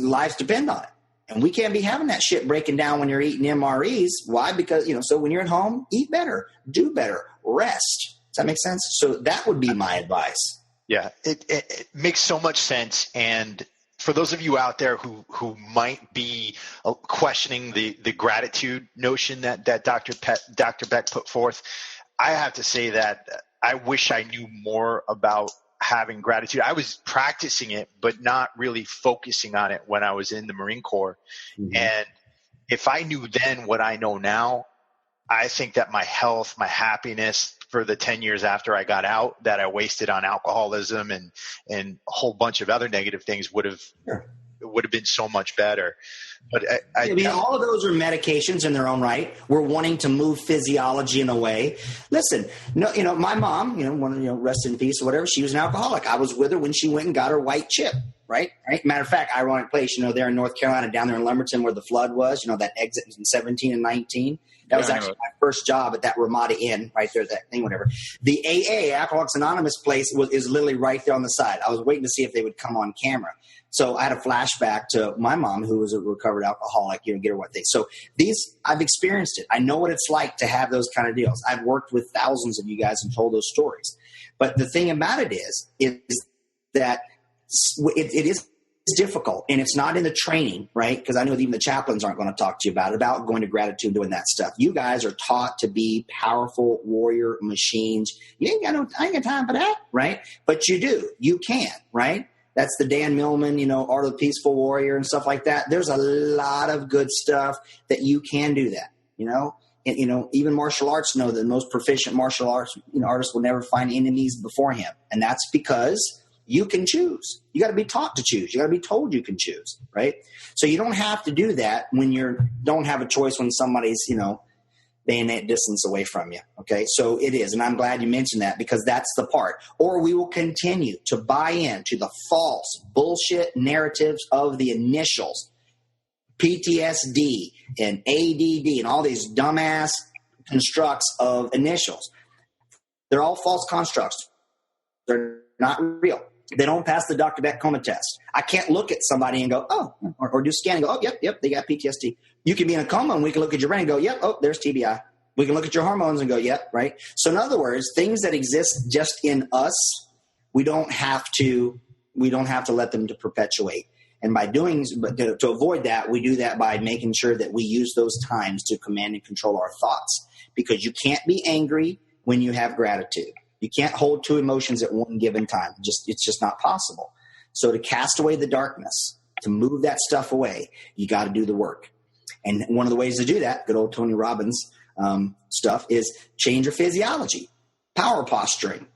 lives depend on it. And we can't be having that shit breaking down when you're eating MREs. Why? Because, so when you're at home, eat better, do better, rest. Does that make sense? So that would be my advice. Yeah, it makes so much sense. And for those of you out there who might be questioning the gratitude notion that Dr. Beck put forth, I have to say that I wish I knew more about having gratitude. I was practicing it, but not really focusing on it when I was in the Marine Corps. Mm-hmm. And if I knew then what I know now, I think that my health, my happiness for the 10 years after I got out that I wasted on alcoholism and a whole bunch of other negative things would have been so much better. But I mean, all of those are medications in their own right. We're wanting to move physiology in a way. Listen, my mom, rest in peace or whatever, she was an alcoholic. I was with her when she went and got her white chip, right? Matter of fact, ironic place, there in North Carolina, down there in Lumberton where the flood was, that exit in 17 and 19. That was actually my first job at that Ramada Inn right there, that thing, whatever. The AA, Alcoholics Anonymous place, is literally right there on the side. I was waiting to see if they would come on camera. So I had a flashback to my mom, who was a recovered alcoholic, get her what they. So I've experienced it. I know what it's like to have those kind of deals. I've worked with thousands of you guys and told those stories. But the thing about it is that it is difficult, and it's not in the training, right? Because I know even the chaplains aren't going to talk to you about going to gratitude, doing that stuff. You guys are taught to be powerful warrior machines. I ain't got time for that, right? But you do. You can, right? That's the Dan Millman, Art of the Peaceful Warrior and stuff like that. There's a lot of good stuff that you can do that, And, even martial arts know that the most proficient martial arts artists will never find enemies before him. And that's because you can choose. You got to be taught to choose. You got to be told you can choose, right? So you don't have to do that when don't have a choice when somebody's, bayonet distance away from you. Okay. So it is. And I'm glad you mentioned that, because that's the part. Or we will continue to buy into the false bullshit narratives of the initials, PTSD and ADD and all these dumbass constructs of initials. They're all false constructs. They're not real. They don't pass the Dr. Beck coma test. I can't look at somebody and go, or do scan and go, yep, they got PTSD. You can be in a coma and we can look at your brain and go, yep, there's TBI. We can look at your hormones and go, yep, right? So in other words, things that exist just in us, we don't have to let them to perpetuate. And to avoid that, we do that by making sure that we use those times to command and control our thoughts, because you can't be angry when you have gratitude. You can't hold two emotions at one given time. It's just not possible. So to cast away the darkness, to move that stuff away, you got to do the work. And one of the ways to do that, good old Tony Robbins, stuff is change your physiology, power posturing,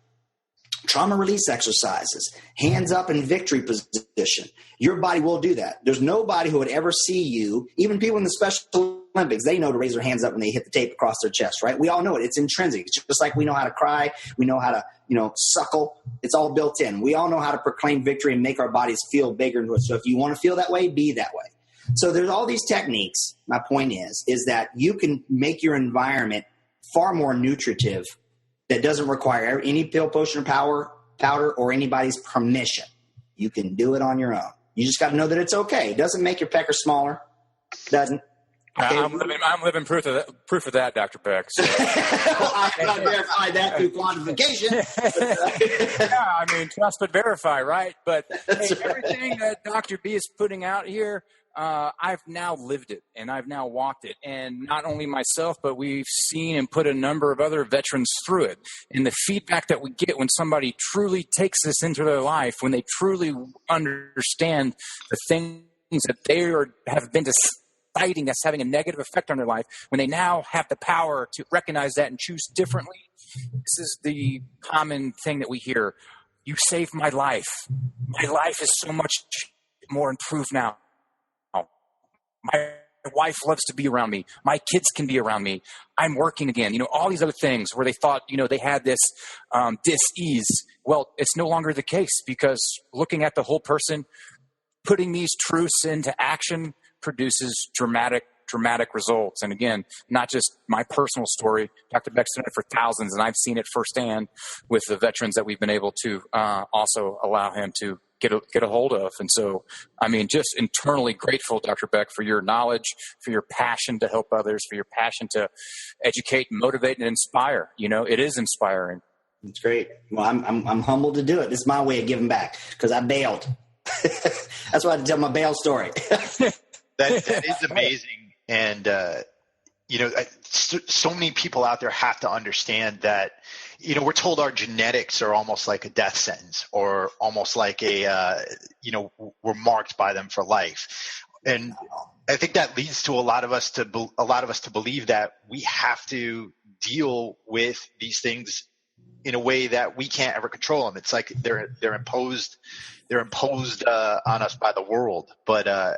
trauma release exercises, hands up in victory position. Your body will do that. There's nobody who would ever see you, even people in the Special Olympics, they know to raise their hands up when they hit the tape across their chest, right? We all know it. It's intrinsic. It's just like we know how to cry. We know how to, suckle. It's all built in. We all know how to proclaim victory and make our bodies feel bigger. So if you want to feel that way, be that way. So there's all these techniques. My point is that you can make your environment far more nutritive that doesn't require any pill, potion, or powder or anybody's permission. You can do it on your own. You just got to know that it's okay. It doesn't make your pecker smaller. Doesn't. Okay. I'm living proof of that, Dr. Peck. So. I cannot verify that through quantification. Yeah, trust but verify, right? But Right. Everything that Dr. B is putting out here, I've now lived it and I've now walked it. And not only myself, but we've seen and put a number of other veterans through it. And the feedback that we get when somebody truly takes this into their life, when they truly understand the things that they have been deciding that's having a negative effect on their life, when they now have the power to recognize that and choose differently. This is the common thing that we hear. You saved my life. My life is so much more improved now. My wife loves to be around me. My kids can be around me. I'm working again. All these other things where they thought, they had this dis-ease. Well, it's no longer the case because looking at the whole person, putting these truths into action produces dramatic results. And again, not just my personal story. Dr. Beck's done it for thousands, and I've seen it firsthand with the veterans that we've been able to also allow him to get a hold of. And so, just internally grateful, Dr. Beck, for your knowledge, for your passion to help others, for your passion to educate, motivate, and inspire. It is inspiring. It's great. Well, I'm humbled to do it. This is my way of giving back because I bailed. That's why I had to tell my bail story. That is amazing. And, so many people out there have to understand that, we're told our genetics are almost like a death sentence or almost like we're marked by them for life. And I think that leads to a lot of us to believe that we have to deal with these things in a way that we can't ever control them. It's like they're imposed on us by the world. But I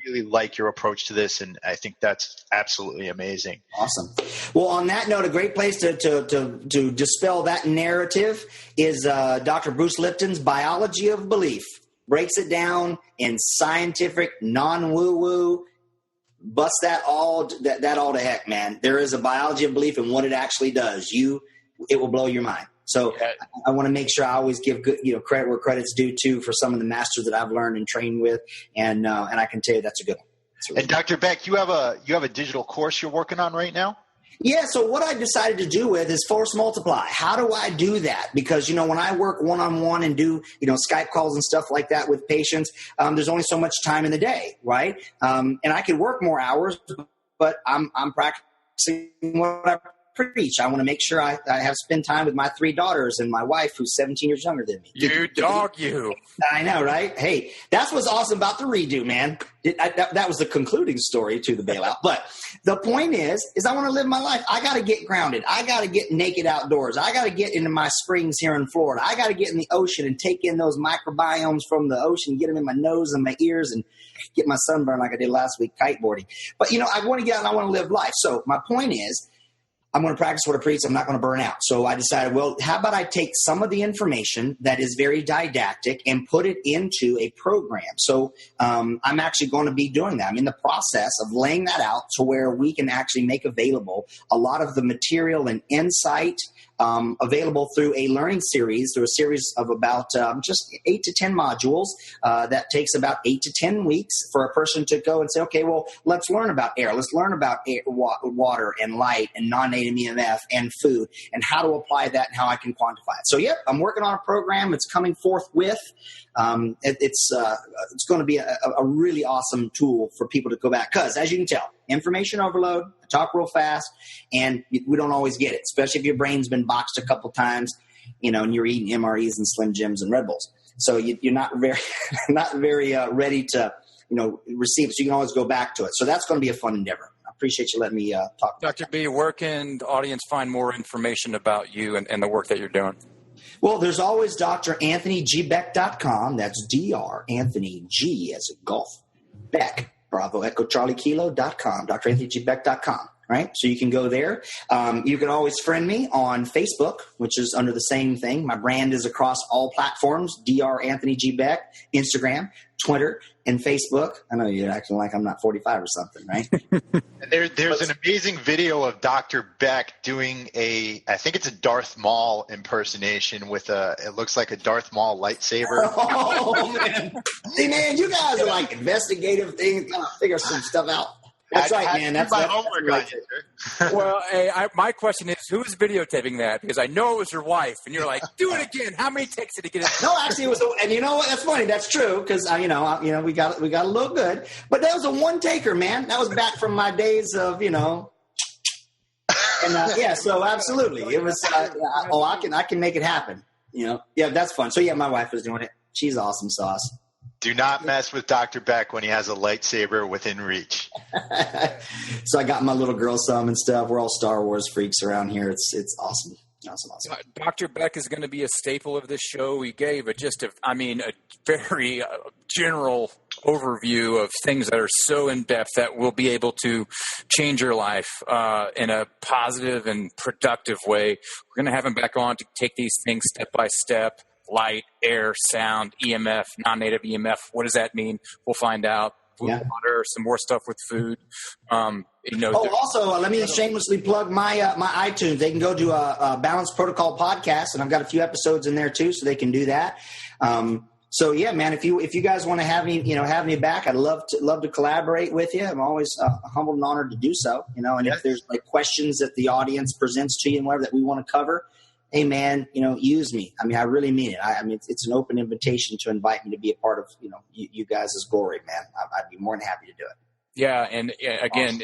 really like your approach to this, and I think that's absolutely amazing. Awesome. Well, on that note, a great place to dispel that narrative is Dr. Bruce Lipton's Biology of Belief. Breaks it down in scientific, non-woo-woo. Bust that all to heck, man. There is a biology of belief and what it actually does. It will blow your mind. So I want to make sure I always give good, credit where credit's due too for some of the masters that I've learned and trained with, and I can tell you that's a good one. And Dr. Beck, you have a digital course you're working on right now? Yeah. So what I decided to do with is force multiply. How do I do that? Because when I work one-on-one and do Skype calls and stuff like that with patients, there's only so much time in the day, right? And I could work more hours, but I'm practicing what I preach. I want to make sure I have spend time with my 3 daughters and my wife, who's 17 years younger than me. You. I know, right? Hey, that's what's awesome about the redo, man. That was the concluding story to the bailout. But the point is I want to live my life. I got to get grounded. I got to get naked outdoors. I got to get into my springs here in Florida. I got to get in the ocean and take in those microbiomes from the ocean, get them in my nose and my ears and get my sunburn like I did last week kiteboarding. But, I want to get out and I want to live life. So my point is, I'm going to practice what I preach. I'm not going to burn out. So I decided, well, how about I take some of the information that is very didactic and put it into a program? So I'm actually going to be doing that. I'm in the process of laying that out to where we can actually make available a lot of the material and insight available through a learning series, through a series of about just 8 to 10 modules that takes about 8 to 10 weeks for a person to go and say, okay, well, let's learn about air. Let's learn about water and light and non-native EMF and food and how to apply that and how I can quantify it. So, yep, I'm working on a program. It's coming forthwith. It's going to be a really awesome tool for people to go back because, as you can tell, information overload, I talk real fast, and we don't always get it, especially if your brain's been boxed a couple times, and you're eating MREs and Slim Jims and Red Bulls. So you're not very ready to, receive it. So you can always go back to it. So that's going to be a fun endeavor. I appreciate you letting me talk. Dr. B, where can the audience find more information about you and the work that you're doing? Well, there's always DrAnthonyGBeck.com. That's Dr. Anthony G as in golf. Beck, Bravo Echo Charlie Kilo.com. DrAnthonyGBeck.com. Right? So you can go there. You can always friend me on Facebook, which is under the same thing. My brand is across all platforms, Dr. Anthony G. Beck, Instagram, Twitter, and Facebook. I know you're acting like I'm not 45 or something, right? There's an amazing video of Dr. Beck doing I think it's a Darth Maul impersonation with it looks like a Darth Maul lightsaber. Oh, man. See, man, you guys are like investigative things, trying to figure some stuff out. That's right, man. That's my homework on you, sir. Well, hey, my question is, who's videotaping that? Because I know it was your wife, and you're like, do it again. How many takes did he get it? No, actually, it was. And you know what? That's funny. That's true because we got a little good, but that was a one taker, man. That was back from my days of And yeah, so absolutely, it was. I can make it happen. Yeah, that's fun. So yeah, my wife was doing it. She's awesome sauce. Do not mess with Dr. Beck when he has a lightsaber within reach. So I got my little girl some and stuff. We're all Star Wars freaks around here. It's awesome. Awesome. Dr. Beck is going to be a staple of this show. We gave a very general overview of things that are so in-depth that will be able to change your life in a positive and productive way. We're going to have him back on to take these things step by step. Light, air, sound, EMF, non-native EMF. What does that mean? We'll find out. Water, some more stuff with food. Also, let me shamelessly plug my iTunes. They can go to a Balanced Protocol podcast, and I've got a few episodes in there too, so they can do that. So yeah, man, if you guys want to have me back, I'd love to collaborate with you. I'm always humbled and honored to do so. And if there's like questions that the audience presents to you and whatever that we want to cover. Hey man, use me. I mean, I really mean it. It's an open invitation to invite me to be a part of, you guys' glory, man. I'd be more than happy to do it. Yeah. And again,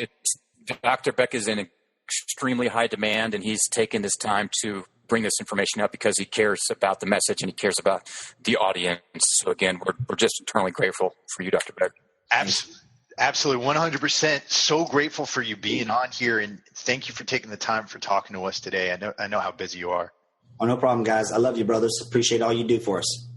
Dr. Beck is in extremely high demand, and he's taken this time to bring this information up because he cares about the message and he cares about the audience. So again, we're just eternally grateful for you, Dr. Beck. Absolutely. 100%. So grateful for you being on here, and thank you for taking the time for talking to us today. I know how busy you are. Oh, no problem, guys. I love you, brothers. Appreciate all you do for us.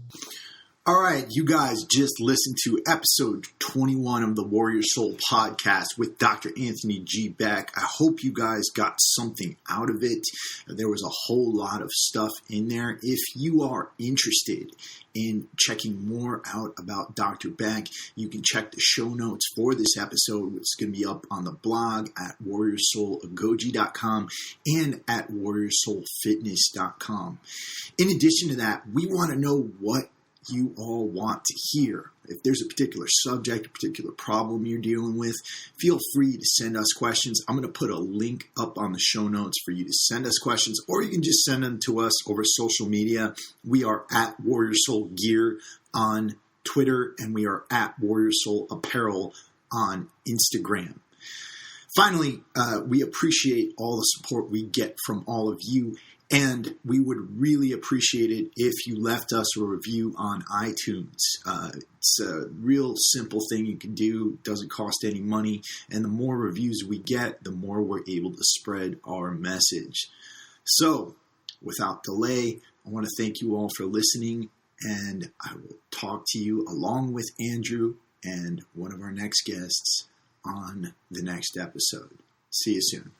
All right, you guys just listened to episode 21 of the Warrior Soul podcast with Dr. Anthony G. Beck. I hope you guys got something out of it. There was a whole lot of stuff in there. If you are interested in checking more out about Dr. Beck, you can check the show notes for this episode. It's going to be up on the blog at warriorsoulagoji.com and at warriorsoulfitness.com. In addition to that, we want to know what you all want to hear. If there's a particular subject, a particular problem you're dealing with, feel free to send us questions. I'm going to put a link up on the show notes for you to send us questions, or you can just send them to us over social media. We are at Warrior Soul Gear on Twitter, and we are at Warrior Soul Apparel on Instagram. Finally, we appreciate all the support we get from all of you. And we would really appreciate it if you left us a review on iTunes. It's a real simple thing you can do. Doesn't cost any money. And the more reviews we get, the more we're able to spread our message. So, without delay, I want to thank you all for listening. And I will talk to you along with Andrew and one of our next guests on the next episode. See you soon.